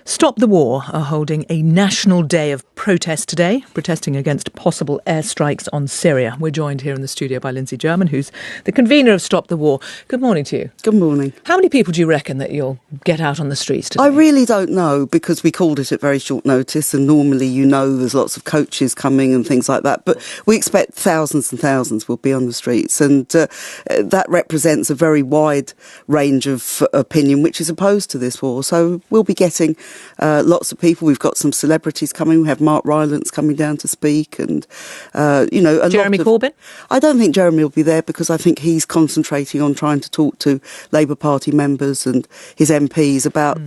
Stop the War are holding a national day of protest today, protesting against possible airstrikes on Syria. We're joined here in the studio by Lindsey German, who's the convener of Stop the War. Good morning to you. Good morning. How many people do you reckon that you'll get out on the streets today? I really don't know, because we called it at very short notice, and normally, there's lots of coaches coming and things like that, but we expect thousands and thousands will be on the streets, and that represents a very wide range of opinion which is opposed to this war. So we'll be getting lots of people. We've got some celebrities coming. We have Mark Rylance coming down to speak, and Jeremy Corbyn? I don't think Jeremy will be there, because I think he's concentrating on trying to talk to Labour Party members and his MPs about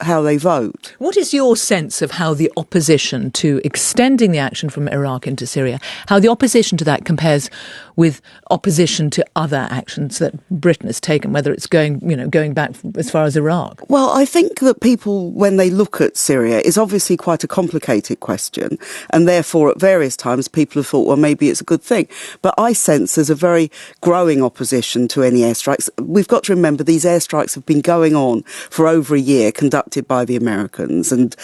how they vote. What is your sense of how the opposition to extending the action from Iraq into Syria, how the opposition to that compares with opposition to other actions that Britain has taken, whether it's going back as far as Iraq? Well, I think that people, when they look at Syria, it's obviously quite a complicated question, and therefore at various times people have thought, well, maybe it's a good thing. But I sense there's a very growing opposition to any airstrikes. We've got to remember these airstrikes have been going on for over a year, conducted by the Americans and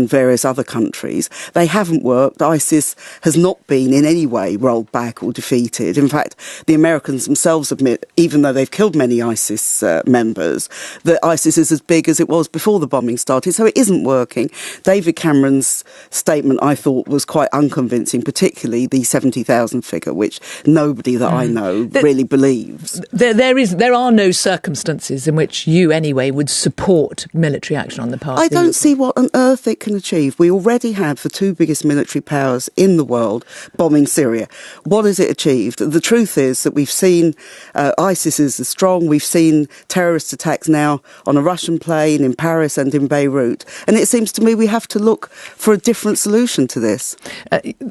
various other countries. They haven't worked. ISIS has not been in any way rolled back or defeated. In fact, the Americans themselves admit, even though they've killed many ISIS members, that ISIS is as big as it was before the bombing started, so it isn't working. David Cameron's statement, I thought, was quite unconvincing, particularly the 70,000 figure, which nobody that I know really believes. There are no circumstances in which you, anyway, would support military action on the part of I don't see what on earth it can achieve. We already have the two biggest military powers in the world bombing Syria. What has it achieved? The truth is that we've seen ISIS is strong. We've seen terrorist attacks now on a Russian plane in Paris and in Beirut. And it seems to me we have to look for a different solution to this.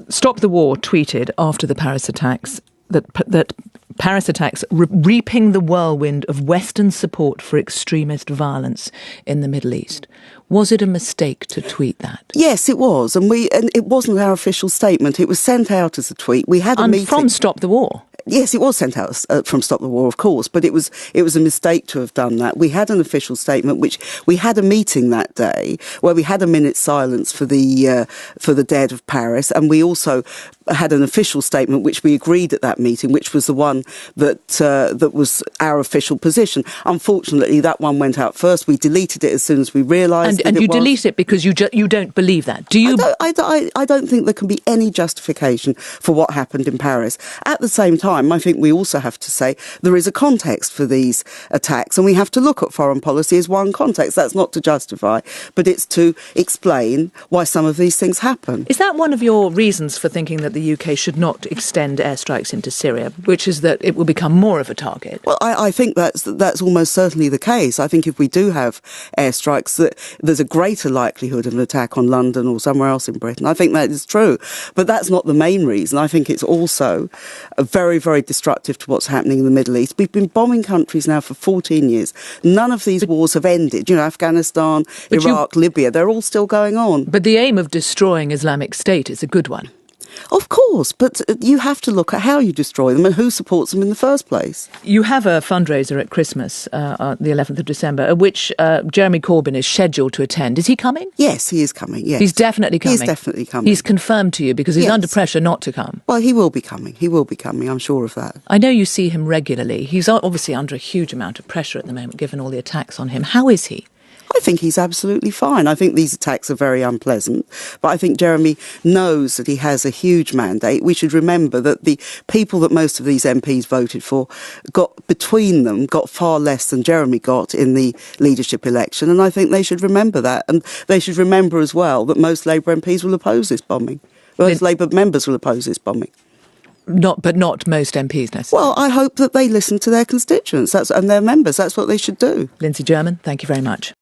Stop the War tweeted after the Paris attacks that Paris attacks reaping the whirlwind of Western support for extremist violence in the Middle East. Was it a mistake to tweet that? Yes, it was. And it wasn't our official statement. It was sent out as a tweet. We had a meeting from Stop the War. Yes, it was sent out from Stop the War, of course, but it was a mistake to have done that. We had an official statement, which we had a meeting that day where we had a minute's silence for the dead of Paris, and we also had an official statement which we agreed at that meeting, which was the one that was our official position. Unfortunately, that one went out first. We deleted it as soon as we realised. And you delete it because you don't believe that, do you? I don't think there can be any justification for what happened in Paris. At the same time, I think we also have to say there is a context for these attacks, and we have to look at foreign policy as one context. That's not to justify, but it's to explain why some of these things happen. Is that one of your reasons for thinking that the UK should not extend airstrikes into Syria, which is that it will become more of a target? Well, I think that's almost certainly the case. I think if we do have airstrikes, that there's a greater likelihood of an attack on London or somewhere else in Britain. I think that is true, but that's not the main reason. I think it's also a very, very destructive to what's happening in the Middle East. We've been bombing countries now for 14 years. None of these wars have ended. Afghanistan, Iraq, Libya, they're all still going on. But the aim of destroying Islamic State is a good one. Of course, but you have to look at how you destroy them and who supports them in the first place. You have a fundraiser at Christmas, the 11th of December, at which Jeremy Corbyn is scheduled to attend. Is he coming? Yes, he is coming, yes. He's definitely coming? He's definitely coming. He's confirmed to you because he's under pressure not to come? Well, he will be coming. He will be coming, I'm sure of that. I know you see him regularly. He's obviously under a huge amount of pressure at the moment, given all the attacks on him. How is he? I think he's absolutely fine. I think these attacks are very unpleasant, but I think Jeremy knows that he has a huge mandate. We should remember that the people that most of these MPs voted for got far less than Jeremy got in the leadership election, and I think they should remember that. And they should remember as well that most Labour MPs will oppose this bombing. Most Labour members will oppose this bombing. But not most MPs necessarily. Well, I hope that they listen to their constituents and their members. That's what they should do. Lindsey German, thank you very much.